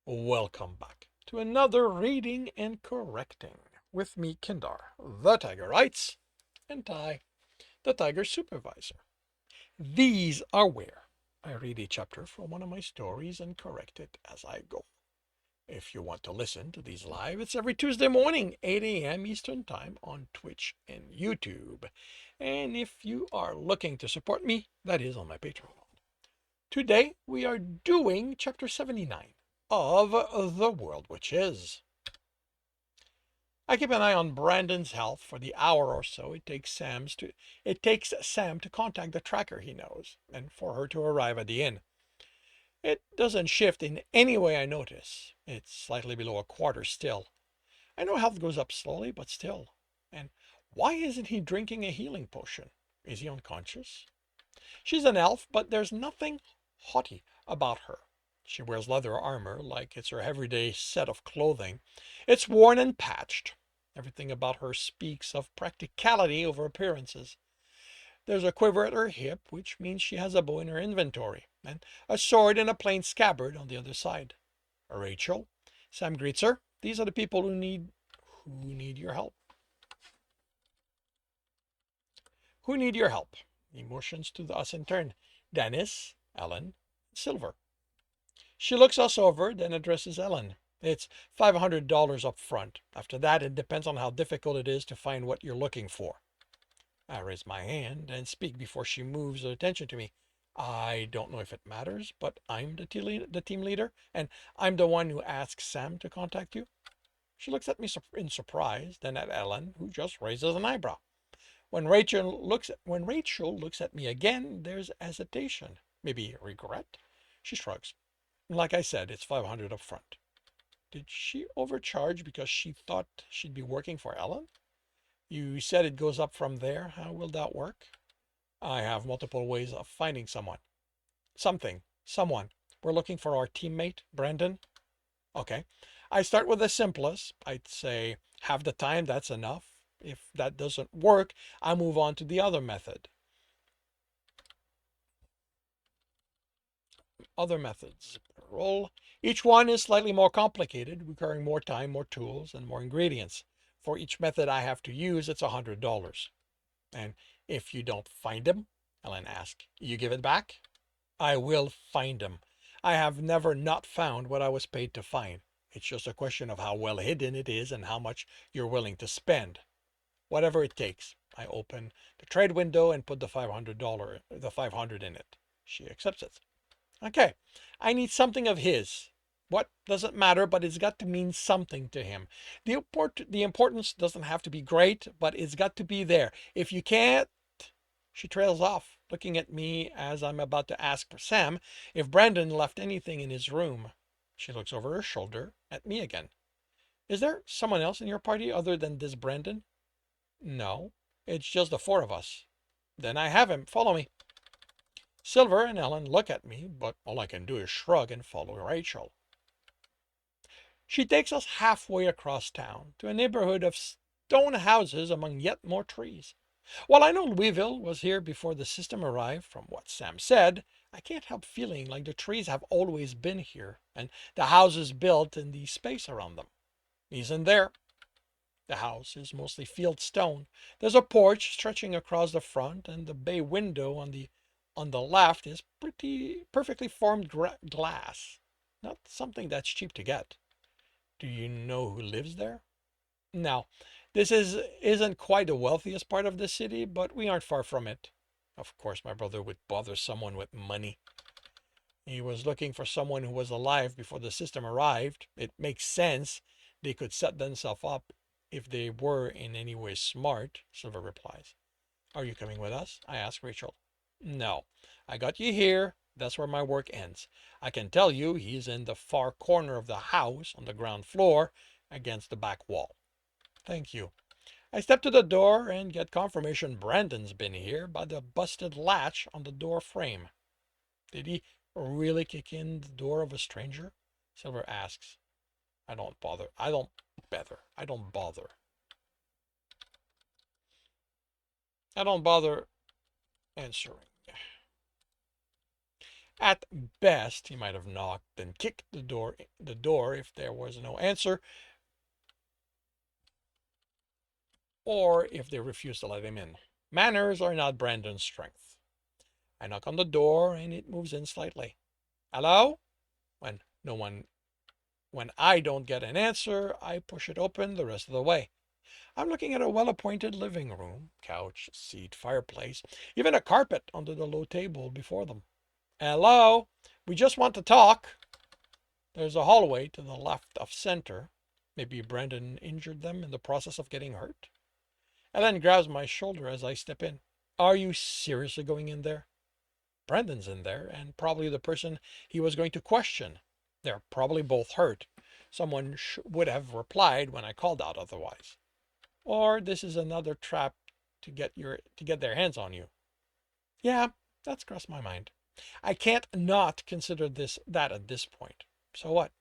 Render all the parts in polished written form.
Welcome back to another reading and correcting with me, Kindar, the Tiger Writes, and Ty, the Tiger Supervisor. These are where I read a chapter from one of my stories and correct it as I go. If you want to listen to these live, it's every Tuesday morning, 8 a.m. Eastern Time on Twitch and YouTube. And if you are looking to support me, that is on my Patreon. Today we are doing chapter 79 of The World Which Is. I keep an eye on Brandon's health for the hour or so it takes Sam to contact the tracker he knows and for her to arrive at the inn. It doesn't shift in any way I notice. It's slightly below a quarter still. I know health goes up slowly, but still. And why isn't he drinking a healing potion? Is he unconscious? She's an elf, but there's nothing haughty about her. She wears leather armor like it's her everyday set of clothing. It's worn and patched. Everything about her speaks of practicality over appearances. There's a quiver at her hip, which means she has a bow in her inventory, and a sword in a plain scabbard on the other side. Rachel, Sam greets her. These are the people who need your help. Who need your help? He motions to us in turn. Dennis, Ellen, Silver. She looks us over, then addresses Ellen. It's $500 up front. After that, it depends on how difficult it is to find what you're looking for. I raise my hand and speak before she moves her attention to me. I don't know if it matters, but I'm the team leader, and I'm the one who asks Sam to contact you. She looks at me in surprise, then at Ellen, who just raises an eyebrow. When Rachel looks at me again, there's hesitation, maybe regret. She shrugs. Like I said, it's 500 up front. Did she overcharge because she thought she'd be working for Ellen? You said it goes up from there. How will that work? I have multiple ways of finding someone. Someone. We're looking for our teammate, Brandon. Okay. I start with the simplest. I'd say have the time, that's enough. If that doesn't work, I move on to the other method. Other methods. Roll. Each one is slightly more complicated, requiring more time, more tools, and more ingredients. For each method I have to use, it's $100. And if you don't find them, Ellen asks, you give it back? I will find them. I have never not found what I was paid to find. It's just a question of how well hidden it is and how much you're willing to spend. Whatever it takes. I open the trade window and put the $500 in it. She accepts it. Okay, I need something of his. What doesn't matter, but it's got to mean something to him. The importance doesn't have to be great, but it's got to be there. If you can't, she trails off, looking at me as I'm about to ask Sam if Brandon left anything in his room. She looks over her shoulder at me again. Is there someone else in your party other than this Brandon? No, it's just the four of us. Then I have him. Follow me. Silver and Ellen look at me, but all I can do is shrug and follow Rachel. She takes us halfway across town to a neighborhood of stone houses among yet more trees. While I know Louisville was here before the system arrived, from what Sam said, I can't help feeling like the trees have always been here and the houses built in the space around them. Isn't there? The house is mostly field stone. There's a porch stretching across the front, and the bay window on the left is pretty perfectly formed glass. Not something that's cheap to get. Do you know who lives there? Now, this isn't quite the wealthiest part of the city, but we aren't far from it. Of course, my brother would bother someone with money. He was looking for someone who was alive before the system arrived. It makes sense. They could set themselves up if they were in any way smart, Silver replies. Are you coming with us? I ask Rachel. No, I got you here. That's where my work ends. I can tell you he's in the far corner of the house on the ground floor against the back wall. Thank you. I step to the door and get confirmation Brandon's been here by the busted latch on the door frame. Did he really kick in the door of a stranger? Silver asks. I don't bother. I don't bother. I don't bother. I don't bother answering. At best, he might have knocked and kicked the door if there was no answer, or if they refused to let him in. Manners are not Brandon's strength. I knock on the door and it moves in slightly. Hello? When no one when I don't get an answer, I push it open the rest of the way. I'm looking at a well-appointed living room, couch, seat, fireplace, even a carpet under the low table before them. Hello? We just want to talk. There's a hallway to the left of center. Maybe Brandon injured them in the process of getting hurt. Ellen grabs my shoulder as I step in. Are you seriously going in there? Brandon's in there, and probably the person he was going to question. They're probably both hurt. Someone would have replied when I called out otherwise. Or this is another trap to get their hands on you. Yeah, that's crossed my mind. I can't not consider that at this point. So what?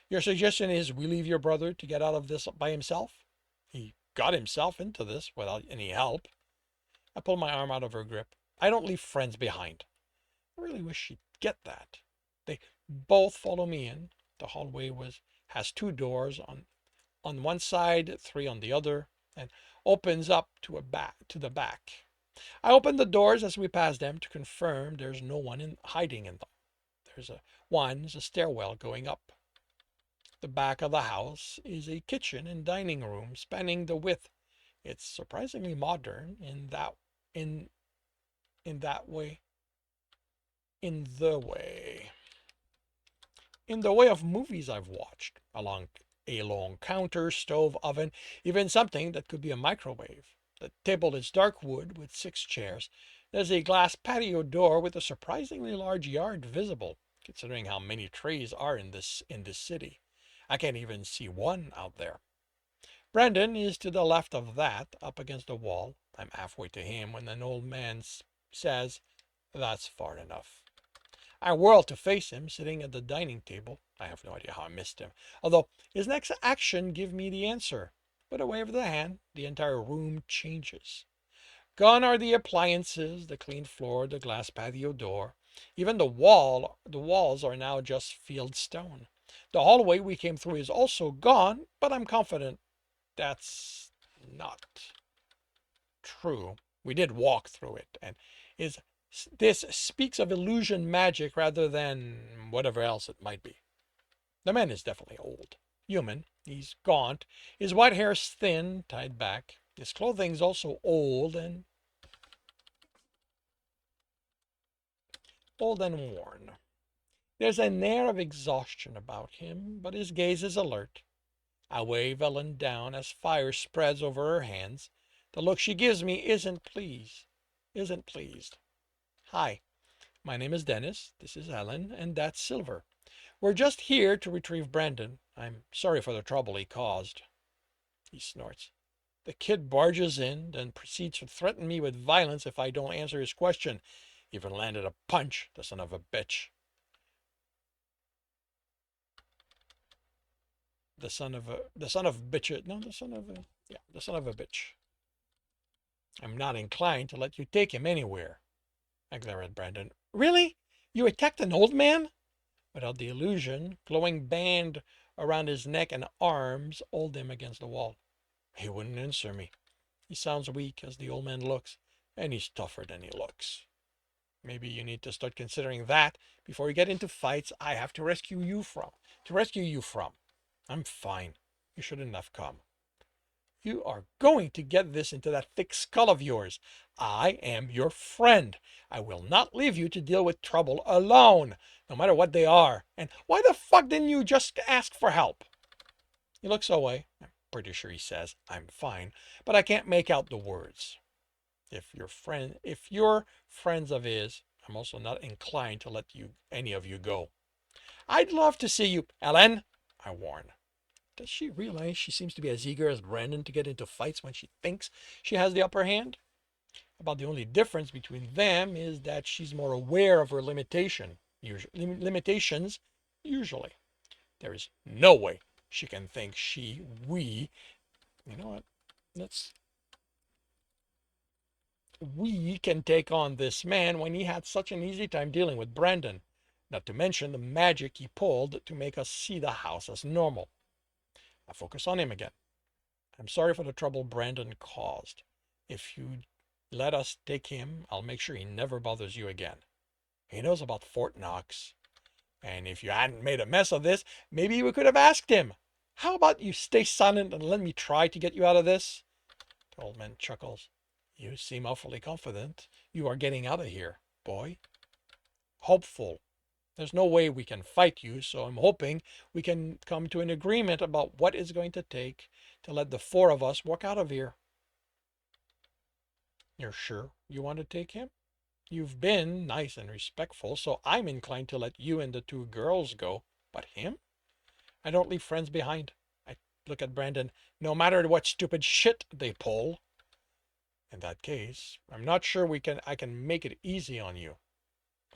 Your suggestion is we leave your brother to get out of this by himself? He got himself into this without any help. I pull my arm out of her grip. I don't leave friends behind. I really wish she'd get that. They both follow me in. The hallway has two doors on one side, three on the other, and opens up to the back. I open the doors as we pass them to confirm there's no one hiding in them. There's a stairwell going up. The back of the house is a kitchen and dining room spanning the width. It's surprisingly modern in in that way in the way in the way of movies I've watched. A long counter, stove, oven, even something that could be a microwave. The table is dark wood with 6 chairs. There's a glass patio door with a surprisingly large yard visible, considering how many trees are in this city. I can't even see one out there. Brandon is to the left of that, up against the wall. I'm halfway to him when an old man says, "That's far enough." I whirl to face him, sitting at the dining table. I have no idea how I missed him, although his next action gives me the answer. With a wave of the hand, the entire room changes. Gone are the appliances, the clean floor, the glass patio door. Even the walls are now just field stone. The hallway we came through is also gone, but I'm confident that's not true. We did walk through it, and is this speaks of illusion magic rather than whatever else it might be. The man is definitely old. Human. He's gaunt. His white hair is thin, tied back. His clothing's also old and worn. There's an air of exhaustion about him, but his gaze is alert. I wave Ellen down as fire spreads over her hands. The look she gives me isn't pleased. Hi, my name is Dennis. This is Ellen, and that's Silver. We're just here to retrieve Brandon. I'm sorry for the trouble he caused. He snorts. The kid barges in, then proceeds to threaten me with violence if I don't answer his question. Even landed a punch, the son of a bitch. The son of bitch. No, the son of a yeah, the son of a bitch. I'm not inclined to let you take him anywhere. I glare at Brandon. Really? You attacked an old man? Without the illusion, glowing band around his neck and arms hold him against the wall. He wouldn't answer me. He sounds weak as the old man looks, and he's tougher than he looks. Maybe you need to start considering that before you get into fights I have to rescue you from. I'm fine. You shouldn't have come. You are going to get this into that thick skull of yours. I am your friend. I will not leave you to deal with trouble alone, no matter what they are. And why the fuck didn't you just ask for help? He looks away. I'm pretty sure he says, I'm fine, but I can't make out the words. If you're friends of his, I'm also not inclined to let any of you go. I'd love to see you, Ellen, I warn. Does she realize she seems to be as eager as Brandon to get into fights when she thinks she has the upper hand? About the only difference between them is that she's more aware of her limitations, usually. There is no way she can think you know what, let's, we can take on this man when he had such an easy time dealing with Brandon. not to mention the magic he pulled to make us see the house as normal. I focus on him again. I'm sorry for the trouble Brandon caused. If you let us take him, I'll make sure he never bothers you again. He knows about Fort Knox. And if you hadn't made a mess of this, maybe we could have asked him. How about you stay silent and let me try to get you out of this? The old man chuckles. You seem awfully confident. You are getting out of here, boy. Hopeful. There's no way we can fight you, so I'm hoping we can come to an agreement about what it's going to take to let the four of us walk out of here. You're sure you want to take him? You've been nice and respectful, so I'm inclined to let you and the two girls go. But him? I don't leave friends behind. I look at Brandon. No matter what stupid shit they pull. In that case, I'm not sure I can make it easy on you.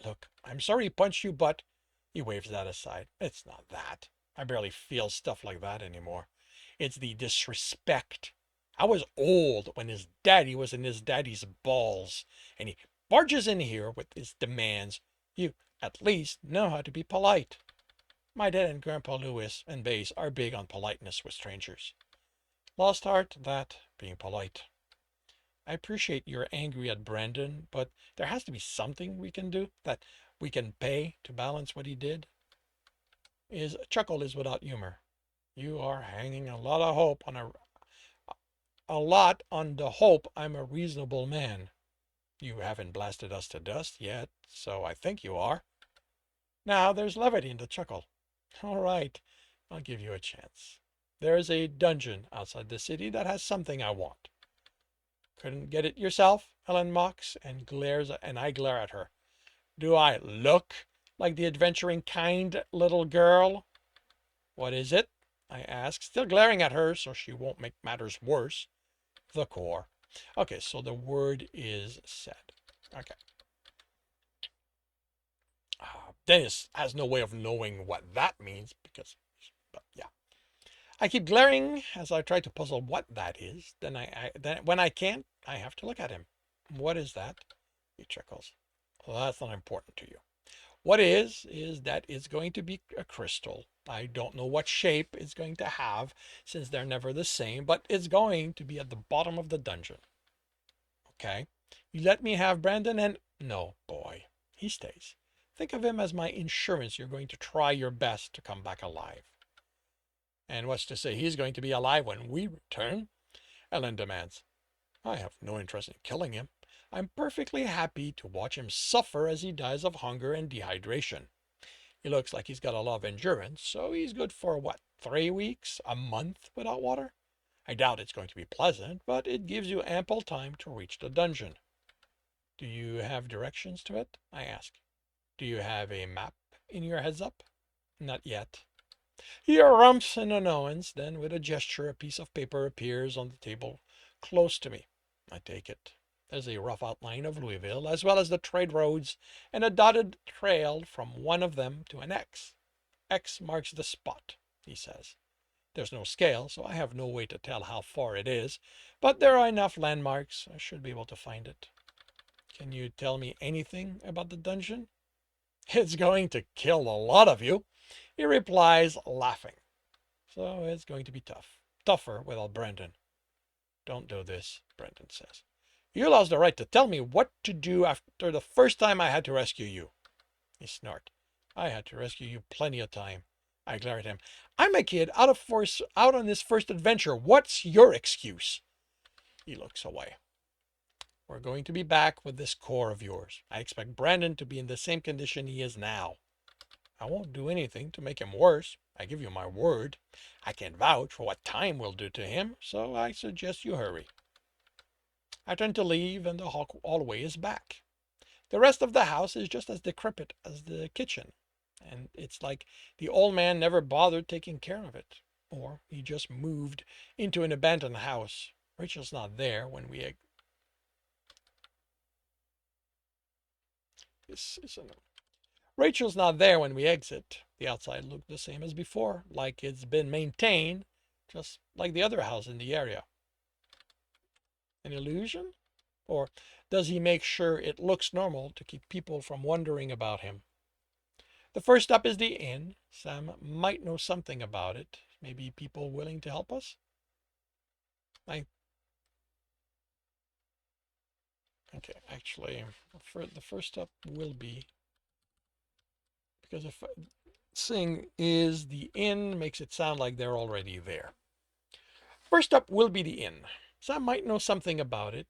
Look, I'm sorry he punched you, but he waves that aside. It's not that. I barely feel stuff like that anymore. It's the disrespect. I was old when his daddy was in his daddy's balls, and he barges in here with his demands. You, at least, know how to be polite. My dad and Grandpa Lewis and Bays are big on politeness with strangers. Lost art, that, being polite. I appreciate you're angry at Brandon, but there has to be something we can do, that we can pay to balance what he did. His chuckle is without humor. You are hanging a lot on the hope I'm a reasonable man. You haven't blasted us to dust yet, so I think you are. Now there's levity in the chuckle. All right, I'll give you a chance. There is a dungeon outside the city that has something I want. Couldn't get it yourself? Ellen mocks and I glare at her. Do I look like the adventuring kind little girl? What is it? I ask, still glaring at her so she won't make matters worse. The core. Okay, so the word is said. Okay. Dennis has no way of knowing what that means but yeah. I keep glaring as I try to puzzle what that is. Then when I can't, I have to look at him. What is that? He chuckles. Well, that's not important to you. What is that it's going to be a crystal. I don't know what shape it's going to have since they're never the same, but it's going to be at the bottom of the dungeon. Okay? You let me have Brandon and no, boy. He stays. Think of him as my insurance. You're going to try your best to come back alive. And what's to say he's going to be alive when we return? Ellen demands. I have no interest in killing him. I'm perfectly happy to watch him suffer as he dies of hunger and dehydration. He looks like he's got a lot of endurance, so he's good for what, 3 weeks, a month without water? I doubt it's going to be pleasant, but it gives you ample time to reach the dungeon. Do you have directions to it? I ask. Do you have a map in your heads up? Not yet. He rumps and annoys, then with a gesture a piece of paper appears on the table close to me. I take it. There's a rough outline of Louisville, as well as the trade roads, and a dotted trail from one of them to an X. X marks the spot, he says. There's no scale, so I have no way to tell how far it is, but there are enough landmarks. I should be able to find it. Can you tell me anything about the dungeon? It's going to kill a lot of you, he replies, laughing. So it's going to be tough. Tougher without Brandon. Don't do this, Brandon says. You lost the right to tell me what to do after the first time I had to rescue you. He snort. I had to rescue you plenty of time. I glare at him. I'm a kid out on this first adventure. What's your excuse? He looks away. We're going to be back with this core of yours. I expect Brandon to be in the same condition he is now. I won't do anything to make him worse. I give you my word. I can't vouch for what time will do to him, so I suggest you hurry. I turn to leave, and the hallway is back. The rest of the house is just as decrepit as the kitchen, and it's like the old man never bothered taking care of it, or he just moved into an abandoned house. Rachel's not there when we Rachel's not there when we exit. The outside looks the same as before, like it's been maintained, just like the other house in the area. An illusion? Or does he make sure it looks normal to keep people from wondering about him? The first up is the inn. Sam might know something about it. Maybe people willing to help us? I Okay, actually, for the first step will be, because if saying is the inn makes it sound like they're already there. First up will be the inn. Sam might know something about it,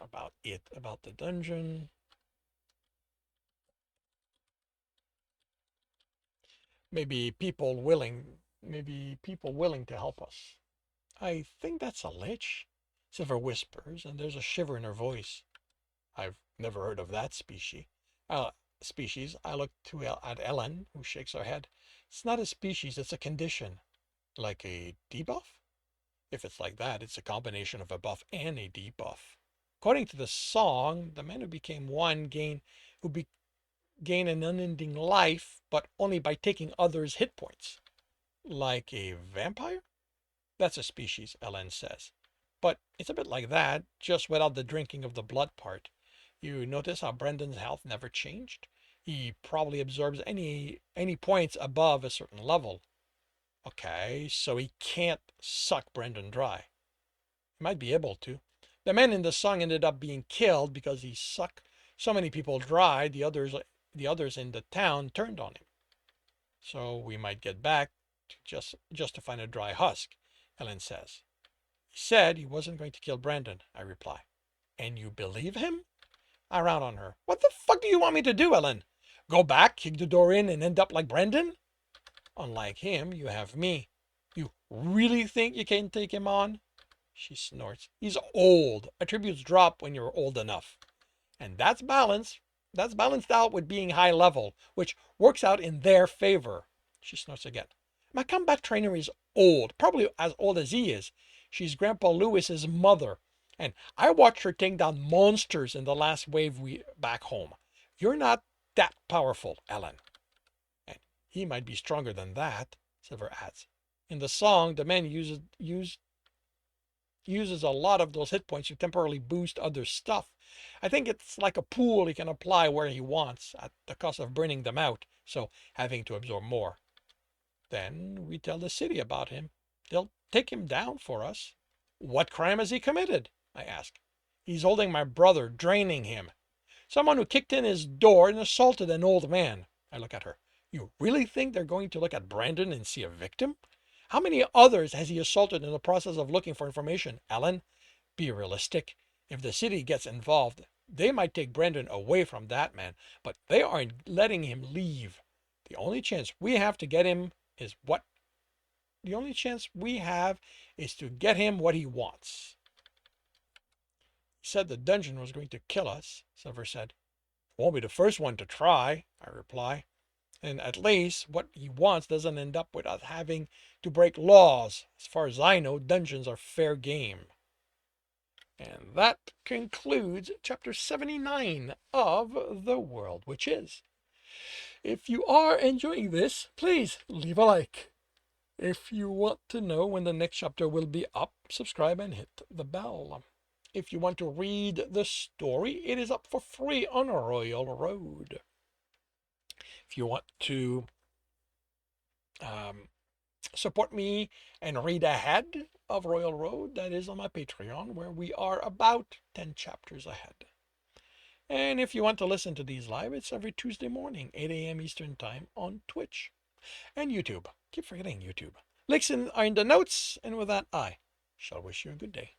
about the dungeon. Maybe people willing to help us. I think that's a lich, Silver whispers, and there's a shiver in her voice. I've never heard of that species. I look at Ellen, who shakes her head. It's not a species, it's a condition. Like a debuff? If it's like that, it's a combination of a buff and a debuff. According to the song, the men who became one gain an unending life, but only by taking others' hit points. Like a vampire? That's a species, Ellen says. But it's a bit like that, just without the drinking of the blood part. You notice how Brendan's health never changed? He probably absorbs any points above a certain level. Okay, so he can't suck Brendan dry. He might be able to. The men in the song ended up being killed because he sucked so many people dry, the others in the town turned on him. So we might get back to just to find a dry husk, Ellen says. He said he wasn't going to kill Brandon, I reply. And you believe him? I round on her. What the fuck do you want me to do, Ellen? Go back, kick the door in, and end up like Brandon? Unlike him, you have me. You really think you can take him on? She snorts. He's old. Attributes drop when you're old enough. And that's balance. That's balanced out with being high level, which works out in their favor. She snorts again. My combat trainer is old, probably as old as he is. She's Grandpa Lewis's mother, and I watched her take down monsters in the last wave back home. You're not that powerful, Ellen. And he might be stronger than that, Silver adds. In the song, the man uses a lot of those hit points to temporarily boost other stuff. I think it's like a pool he can apply where he wants at the cost of burning them out, so having to absorb more. Then we tell the city about him. They'll take him down for us. What crime has he committed? I ask. He's holding my brother, draining him. Someone who kicked in his door and assaulted an old man. I look at her. You really think they're going to look at Brandon and see a victim? How many others has he assaulted in the process of looking for information, Ellen? Be realistic. If the city gets involved, they might take Brandon away from that man, but they aren't letting him leave. The only chance we have to get him is what? The only chance we have is to get him what he wants. He said the dungeon was going to kill us, Silver said. Won't be the first one to try, I reply. And at least what he wants doesn't end up with us having to break laws. As far as I know, dungeons are fair game. And that concludes chapter 79 of The World Which Is. If you are enjoying this, please leave a like. If you want to know when the next chapter will be up, subscribe and hit the bell. If you want to read the story, it is up for free on Royal Road. If you want to support me and read ahead of Royal Road, that is on my Patreon, where we are about 10 chapters ahead. And if you want to listen to these live, it's every Tuesday morning, 8 a.m. Eastern Time on Twitch and YouTube. Keep forgetting YouTube. Links are in the notes, and with that, I shall wish you a good day.